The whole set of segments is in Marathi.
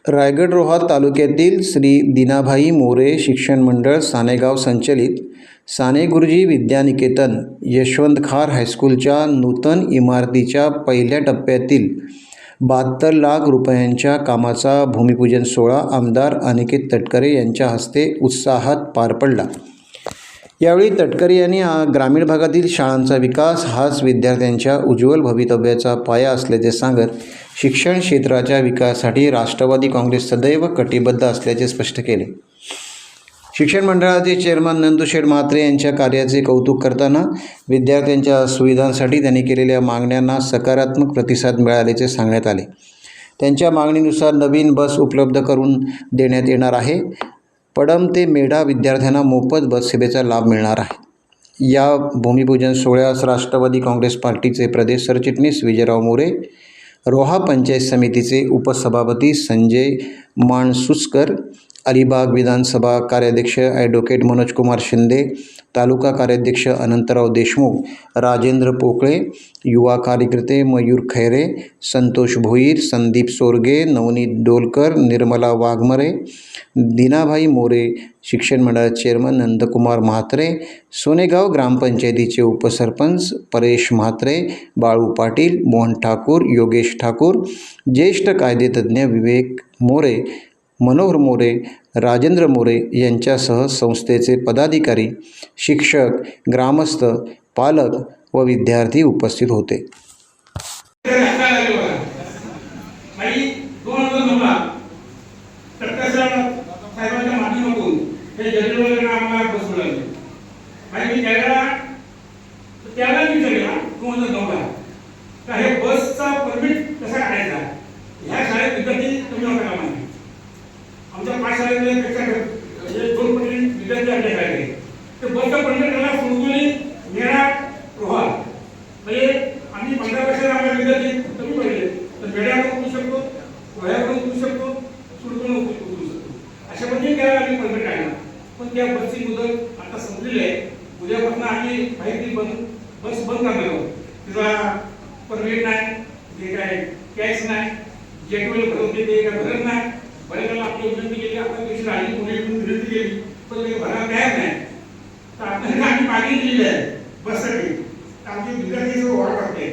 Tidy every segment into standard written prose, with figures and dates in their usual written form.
रायगड रोहा तालुक्यातील श्री दीनाभाई मोरे शिक्षण मंडळ सानेगाव संचलित साने गुरुजी विद्यानिकेतन यशवंत खार हायस्कूलच्या नूतन इमारतीच्या पहिल्या टप्प्यातील 72 लाख रुपयांच्या कामाचा भूमिपूजन सोहळा आमदार अनिकेत तटकरे यांच्या हस्ते उत्साहात पार पडला। यावेळी तटकरे यांनी ग्रामीण भागातील शाळांचा विकास हाच विद्यार्थ्यांच्या उज्ज्वल भवितव्याचा पाया असल्याचे सांगत शिक्षण क्षेत्राच्या विकासासाठी राष्ट्रवादी काँग्रेस सदैव कटिबद्ध असल्याचे स्पष्ट केले। शिक्षण मंडळाचे चेअरमन नंदुशेठ म्हात्रे यांच्या कार्याचे कौतुक करताना विद्यार्थ्यांच्या सुविधांसाठी त्यांनी केलेल्या मागण्यांना सकारात्मक प्रतिसाद मिळाल्याचे सांगण्यात आले। त्यांच्या मागणीनुसार नवीन बस उपलब्ध करून देण्यात येणार आहे। पडम ते मेढा विद्यार्थ्यांना मोफत बस सेवेचा लाभ मिळणार आहे। या भूमिपूजन सोहळ्यास राष्ट्रवादी काँग्रेस पार्टीचे प्रदेश सरचिटणीस विजयराव मोरे, रोहा पंचायत समितीचे उपसभापती संजय माणसुसकर, अलिबाग विधानसभा कार्याध्यक्ष ॲडव्होकेट मनोजकुमार शिंदे, तालुका कार्याध्यक्ष अनंतराव देशमुख, राजेंद्र पोकळे, युवा कार्यकर्ते मयूर खैरे, संतोष भोईर, संदीप सोरगे, नवनीत डोलकर, निर्मला वाघमरे, दीनाभाई मोरे शिक्षण मंडळाचे चेअरमन नंदकुमार म्हात्रे, सोनेगाव ग्रामपंचायतीचे उपसरपंच परेश म्हात्रे, बाळू पाटील, मोहन ठाकूर, योगेश ठाकूर, ज्येष्ठ कायदेतज्ञ विवेक मोरे, मनोहर मोरे, राजेंद्र मोरे यांच्यासह संस्थेचे पदाधिकारी, शिक्षक, ग्रामस्थ, पालक व विद्यार्थी उपस्थित होते। बसचा परमिट कसा काढायचा ह्या शाळेत विद्यार्थी कमी होता कामा नये। आमच्या 5 शाळेपेक्षा 2 पटी विद्यार्थी आपल्या शाळेत ते बसचा परमिट करायला सुरुवातीला मेळा रोहा म्हणजे आम्ही 15 वर्षाला आम्हाला विद्यार्थी कमी पडले तर मेळ्याकडून करू शकतो, रोह्याकडून करू शकतो, सुरतून करू शकतो अशा पद्धतीने त्याला आम्ही परमिट काढला। पण त्या बसची मुदत आता संपलेली आहे। उद्यापासून आम्ही माहिती बस बंद करणार आहोत। तिचा परमिट नाही, जे काय कॅश नाही, जेटवेल भरून देते का भरत नाही, बरेचदा आपली विनंती केली, आपण देशाला आली पुणे विनंती केली पण ते भरायला तयार नाही। तर आपल्याला आम्ही मागणी केली आहे बससाठी, आमची विद्यार्थी वाढ करते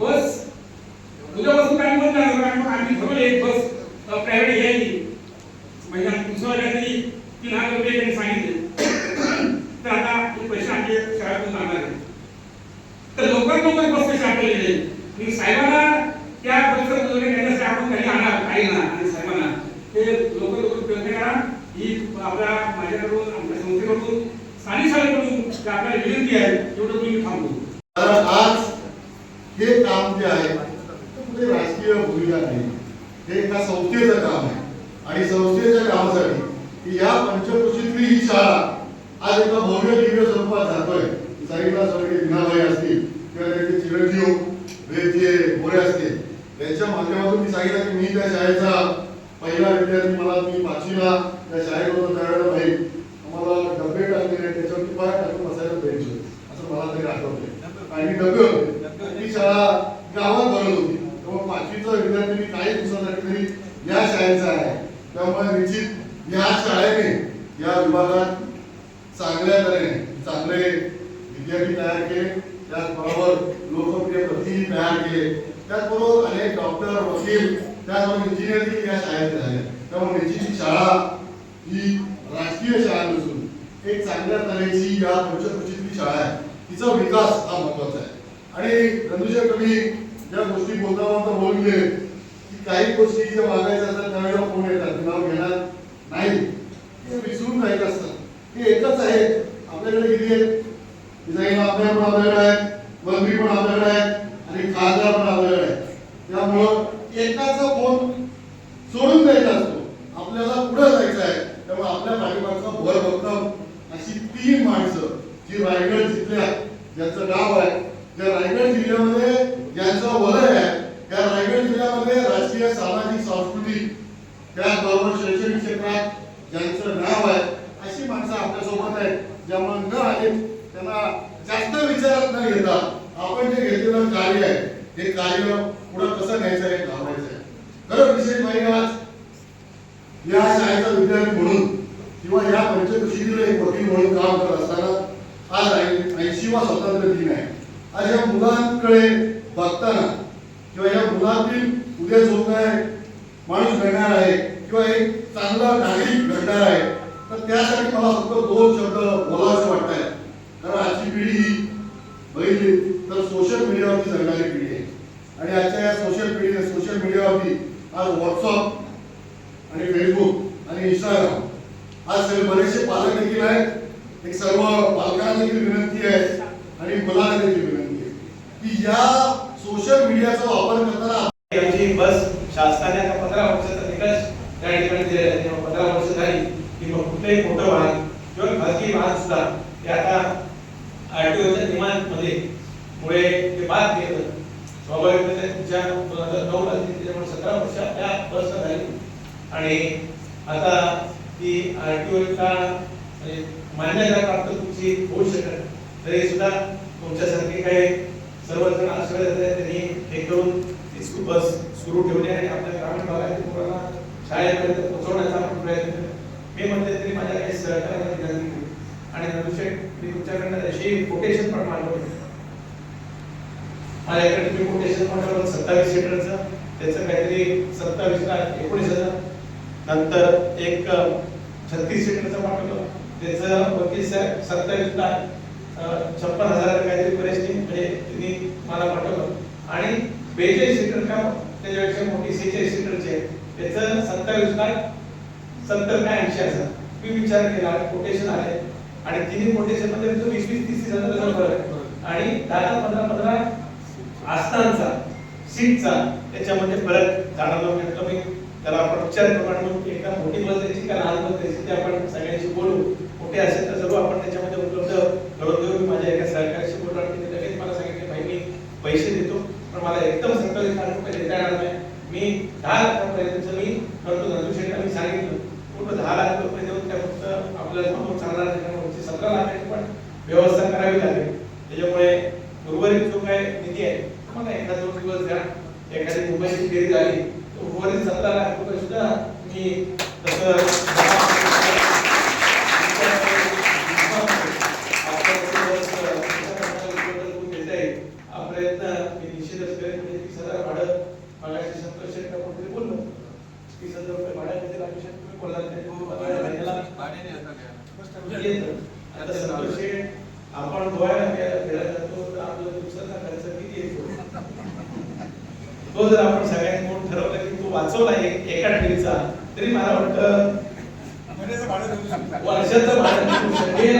बस उद्यापासून काही बंद करणार। आम्ही ठरवले एक बस प्रायव्हेट घ्यायची म्हणजे दुसऱ्या काहीतरी 3,000 रुपये त्यांनी सांगितले। तर आता हे पैसे आमच्या शाळेतून जाणार आहेत तर लवकर बस पैसे आपल्याला येईल। मी साहेबांना त्या बसचं उद्योजन करण्यासाठी आपण काही आणणार काही ना आणि साहेबांना ते लवकर प्रयत्न करा। ही आपल्या माझ्याकडून आमच्या संस्थेकडून स्थानिक शाळेकडून आपल्याला विनंती आहे एवढं तुम्ही थांबतो। आज हे काम जे आहे कुठे राजकीय भूमिका नाही, हे एका संस्थेचं काम आहे आणि संस्थेच्या कामासाठी या पंचक्रोशीतली ही शाळा आज एका भव्य दिव्य स्वरूपात जातोय। साईडला स्वर्गीय दीनाभाई असतील किंवा त्यांचे चिरंजीव जे मोरे असतील त्यांच्या माध्यमातून मी सांगितलं की मी त्या शाळेचा पहिला विद्यार्थी, मला मी 5वीला त्या शाळेत होतो त्यावेळेला माहीत आम्हाला डबे टाकलेले त्याच्यावरती पाय टाकून बसायला बेंच होते असं मला तरी आठवतंय आणि डबे होते। ती शाळा गावात भरत होती तेव्हा 5वीचा विद्यार्थी मी काही दिवसासाठी तरी या शाळेचा आहे। त्यामुळे निश्चित या शाळेने या विभागात चांगल्या तऱ्हेने चांगले विद्यार्थी तयार केले, त्याचबरोबर लोकप्रिय प्रतिनिधी तयार केले, त्याचबरोबर अनेक डॉक्टर, वकील, त्याचबरोबर इंजिनियर देखील या शाळेत झाले। त्यामुळे निश्चित शाळा ही राजकीय शाळा नसून एक चांगल्या तऱ्हेची या पंचक्रोशीतली शाळा आहे, तिचा विकास हा महत्वाचा आहे। आणि नंदुशेठ तुम्ही ज्या गोष्टी बोलता बोलून गेले की काही गोष्टी ज्या मागायच्या असतात त्यावेळेला कोण येतात नाव घेणार नाही, ते विसरून जायचं असतं। हे एकच आहे आपल्याकडे किती आहेत आमदार पण आपल्याकडे आहेत, मंत्री पण आपल्याकडे आहेत आणि खासदार पण आपल्याकडे आहेत। त्यामुळं एकाचा फोन सोडून द्यायचा असतो, आपल्याला पुढे जायचं आहे। त्यामुळे आपल्या पाठीमागचा भर भक्कम अशी 3 माणसं जी रायगड जिल्ह्यात ज्यांचं गाव आहे, ज्या रायगड जिल्ह्यामध्ये ज्यांचं वलय आहे, त्या रायगड जिल्ह्यामध्ये राजकीय, सामाजिक, सांस्कृतिक त्याचबरोबर शैक्षणिक क्षेत्रात ज्यांचं नाव आहे अशी माणसं आपल्यासोबत आहेत। ज्यामुळे न आले त्यांना जास्त विचारात न घेता आपण जे घेतलेलं कार्य आहे हे कार्य पुढे कसं न्यायचं आहे, लावायचं आहे। खरं विशेष म्हणजे आज या शाळेचा विद्यार्थी म्हणून किंवा या पंचकृषीतील एक वकील म्हणून काम करत असताना आज 80वा स्वातंत्र्य दिन आहे. आज या मुलांकडे बघताना किंवा या मुलातील उद्या जो काय माणूस घडणार आहे किंवा एक चांगला नागरिक घडणार आहे, तर त्यासाठी मला फक्त 2 शब्द बोलावेसे वाटत आहेत. कारण आजची पिढी ही बघितली तर सोशल मीडियावरती जगणारी पिढी आहे आणि आजच्या या सोशल मीडियावरती आज व्हॉट्सअप आणि फेसबुक आणि इंस्टाग्राम आज सगळे बरेचसे पालक देखील आहेत. एक सर्व पालकांना देखील विनंती आहे आणि मुलांना देखील विनंती आहे की या सोशल मीडियाचा वापर करताना आमची बस शासनाने आता 15 वर्षाचा निकष त्या ठिकाणी दिलेला आहे. तेव्हा 15 वर्ष झाली की मग कुठलेही मोठं वाहन किंवा खाजगी वाहन सुद्धा ते आता आरटीओच्या नियमांमध्ये मुळे ते बाद केलं. स्वाभाविकपणे तुमच्या 2009 ला त्याच्यामुळे 17 वर्ष त्या बसला झाली आणि आता ती आरटीओला मान्यता प्राप्त तुमची होऊ शकत तरी सुद्धा तुमच्यासारखे काही सर्वजण आश्रय त्यांनी हे करून ती बस सुरू ठेवली आणि आपल्या ग्रामीण भागातील मुलांना शाळेपर्यंत पोहोचवण्याचा आपण प्रयत्न केला. मी म्हणते तरी माझ्या काही सहकार्याला विनंती केली आणि नंदुशेठ मी तुमच्याकडनं अशी कोटेशन पण मागवली. माझ्याकडे तुम्ही कोटेशन मागवलं 27 सीटरचं, त्याचं काहीतरी 27 लाख 19,000. नंतर एक 36 सीटरचं पाठवलं, त्याचं वकील साहेब 27 लाख 56,000 काहीतरी परिस्थिती म्हणजे त्यांनी मला पाठवलं. आणि 42 सीटर का त्याच्यापेक्षा मोठी 46 सीटरची आहे, त्याचं 27 लाख 70 का 80,000. मी विचार केला कोटेशन आले आणि तिन्ही कोटेशन मध्ये 20-30,000 फरक आहे आणि 10-15 आसनांचा सीटचा त्याच्यामध्ये फरक जाणवला. म्हटलं मी त्याला आपण विचार करू आणि मग एकदा मोठी बस द्यायची का लहान बस द्यायची ते आपण सगळ्यांशी बोलू. मोठे असेल तर सर्व आपण त्याच्यामध्ये उपलब्ध करून देऊ. माझ्या एका सहकार्याशी बोललो आणि ते लगेच मला सांगितले भाई मी पैसे देतो पण मला एकदम 27 लाख रुपये देता येणार नाही, मी 10 लाखापर्यंत मी करतो. नंदुशेठला मी सांगितलं पूर्ण 10 लाख रुपये देऊन त्या फक्त आपल्याला म्हणून चालणार नाही, 17 लाखाची पण व्यवस्था करावी लागेल. त्याच्यामुळे उर्वरित जो काय निधी आहे मला एखादा 2 दिवस द्या. एखादी मुंबईची फेरी झाली तर उर्वरित 17 लाख रुपये सुद्धा मी तसं आपण गोव्याला फिरायला जातो तर आपला दिवसाचा खर्च किती येतो तो जर आपण सगळ्यांनी म्हणून ठरवलं की तो वाचवला एका ट्रेनचा तरी मला वाटतं वर्षाचं भाडं निघू शकेल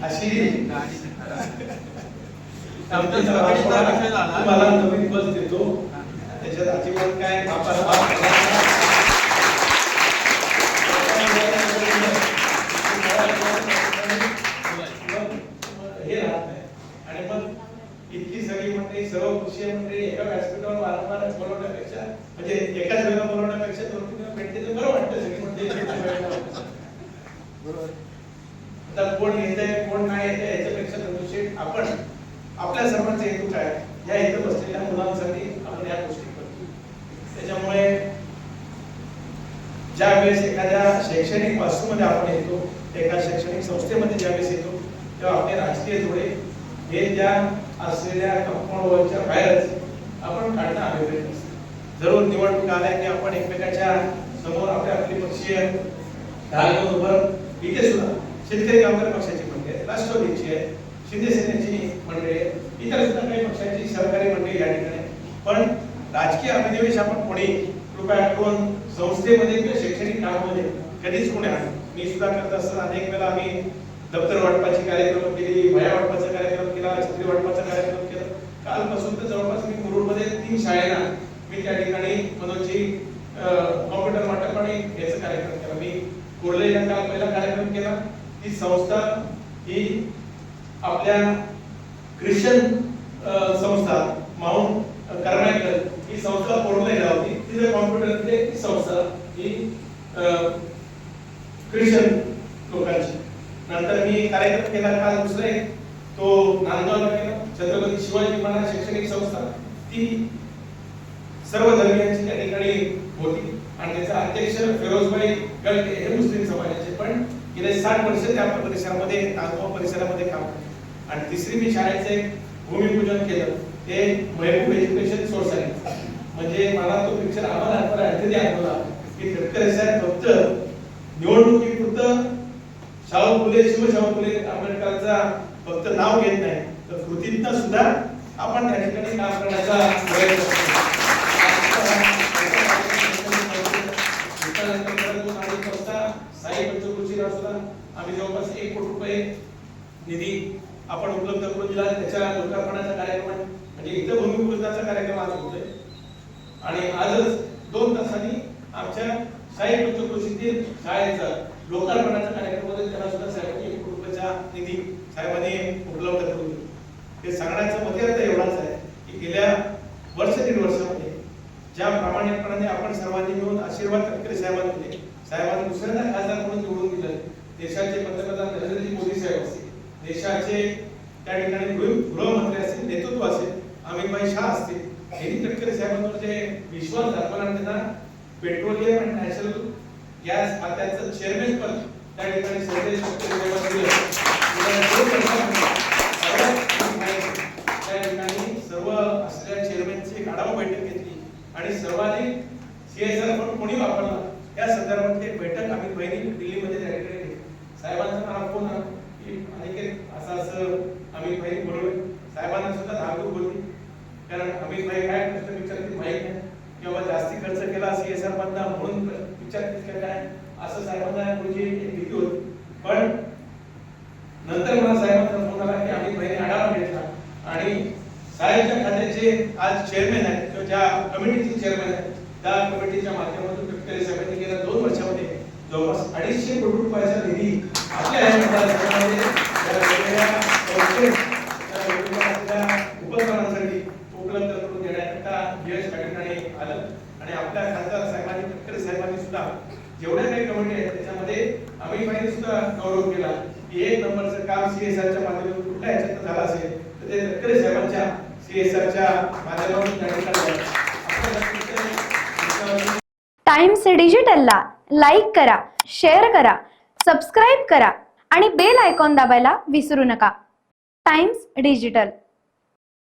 अशी मला नवीन बस देतो. त्याच्यात अजिबात काय हे राहत नाही. आणि मग इतकी सगळी मंडळी सर्व कृषी मंडळी एका व्यासपीठावर वारंवार बोलवण्यापेक्षा म्हणजे एकाच वेळेला बोलवण्यापेक्षा 2-3 वेळा भेटते तर बरं वाटतं. सगळी मंडळी बरोबर आता कोण येतंय कोण नाही येतंय याच्यापेक्षा नंदुशेठ आपण आपल्या सर्वांचा हेतू काय या इथं बसलेल्या मुलांसाठी आपण या गोष्टी करतो. त्याच्यामुळे ज्या वेळेस एखाद्या शैक्षणिक वास्तूमध्ये आपण येतो, एका शैक्षणिक संस्थेमध्ये ज्यावेळेस येतो तेव्हा आपले राजकीय जोडे हे त्या असलेल्या कंपाऊंड वॉलच्या बाहेरच आपण काढणं अभिप्रेत असतं. जरूर निवडणूक आल्या की आपण एकमेकाच्या समोर आपली पक्षीय ढाल उभं इथे सुद्धा शेतकरी कामगार पक्षाची मंडळी आहे, राष्ट्रवादीची आहे, शिंदे सेनेची मंडळी आहे, इतर सुद्धा काही पक्षाची सहकारी मंडळी या ठिकाणी. पण राजकीय अभिनिवेश आपण कोणी कृपया करून संस्थेमध्ये किंवा शैक्षणिक कामामध्ये कधीच कोणी आणलं. मी सुद्धा करत असताना अनेक वेळा आम्ही दप्तर वाटपाची कार्यक्रम केली, वह्या वाटपाचा कार्यक्रम केला, छत्री वाटपाचा कार्यक्रम केला. कालपासून तर जवळपास मी मुरुडमध्ये 3 शाळेला मी त्या ठिकाणी मनोजी कॉम्प्युटर वाटप आणि याचा कार्यक्रम केला. मी कोर्लेला काल पहिला कार्यक्रम केला. ती संस्था ही आपल्या ख्रिश्चन संस्था माउंट कर्नाटक ही संस्था कोर्लेला होती. तिथे कॉम्प्युटरमध्ये ती संस्था ही ख्रिश्चन लोकांची. नंतर मी कार्यक्रम केला काल दुसरा एक तो नांदगावला केला, छत्रपती शिवाजी महाराज शैक्षणिक संस्था, ती सर्व धर्मियांची त्या ठिकाणी होती आणि त्याचा अध्यक्ष फिरोजभाई गळके हे मुस्लिम समाजाचे, पण गेले 60 वर्ष त्या परिसरामध्ये तालुका परिसरामध्ये काम. आणि तिसरी मी शाळेचं एक भूमिपूजन केलं, ते महबूब एज्युकेशन सोसायटी. म्हणजे मला तो पिक्चर आम्हाला आणखी आठवला की तटकरे साहेब फक्त निवडणुकीपुरतं शाहू फुले शिवशाहू फुले आंबेडकरांचा फक्त नाव घेत नाही, तर कृतीतनं सुद्धा आपण त्या ठिकाणी काम करण्याचा प्रयत्न करतो. साई पंचकृषीला सुद्धा आम्ही जवळपास 1 कोटी रुपये निधी आपण उपलब्ध करून दिला. त्याच्या लोकार्पणाचा कार्यक्रम म्हणजे इथं भूमिपूजनाचा कार्यक्रम आज होतोय. आणि आजच 2 तासांनी आमच्या साई पंचकृषीतील शाळेचा लोकार्पणाचा कार्यक्रम होता. त्याला सुद्धा साहेबांनी 1 कोटी रुपयाचा निधी साहेबांनी उपलब्ध करून दिला. हे सांगण्याचं मत अर्थ एवढाच आहे की गेल्या वर्ष 1.5 वर्षामध्ये ज्या प्रामाणिकपणाने आपण सर्वांनी मिळून आशीर्वाद तटकरे साहेबांनी दिले, साहेबांनी दुसऱ्यांदा खासदार म्हणून निवडून दिलं. देशाचे पंतप्रधान नरेंद्रजी मोदी साहेब असतील, देशाचे त्या ठिकाणी गृहमंत्री असतील, नेतृत्व असेल, अमितभाई शाह असतील, यांनी तटकरे साहेबांवर जे विश्वास दाखवला आणि त्यांना पेट्रोलियम आणि नॅचरल गॅस खात्याचं चेअरमॅन पद त्या ठिकाणी सर्व तटकरे साहेबांनी दिलं. त्या ठिकाणी सर्व असलेल्या चेअरमॅनची एक आढावा बैठक घेतली आणि सर्वाधिक CSR फंड कोणी वापरला या संदर्भातली बैठक आम्ही बहिणी दिल्लीमध्ये त्या ठिकाणी घेतली. साहेबांचा मला फोन आला की अनेक असं आम्ही बहिणी बोलवलं. साहेबांना सुद्धा धाकधूक होती, कारण अमित भाई काय प्रश्न विचारतील माहित नाही किंवा जास्ती खर्च केला CSR मधला म्हणून विचारतील काय, असं साहेबांना तुझी एक भीती होती. पण नंतर मला साहेबांचा फोन आला की अमित भाईने आढावा घेतला आणि साहेबच्या खात्याचे आज चेअरमॅन आहेत किंवा ज्या कमिटीचे चेअरमॅन आहेत, त्या कमिटीच्या माध्यमातून तटकरे साहेबांनी गेल्या 2 वर्षामध्ये जवळपास 250 कोटी रुपयाचा निधी आपल्या उपकरणांसाठी उपलब्ध करून देण्याकरता यश त्या ठिकाणी आलं. आणि आपल्या खासदार साहेबांनी तटकरे साहेबांनी सुद्धा जेवढ्या काही कमिटी आहेत त्याच्यामध्ये अमितभाईंनी सुद्धा गौरव केला की 1 नंबरचं काम CSRच्या माध्यमातून कुठल्या ह्याच्यात झालं असेल तर ते तटकरे साहेबांच्या CSRच्या माध्यमातून त्या ठिकाणी. टाइम्स डिजिटलला लाईक करा, शेअर करा, सबस्क्राईब करा आणि बेल आयकॉन दाबायला विसरू नका. Times digital.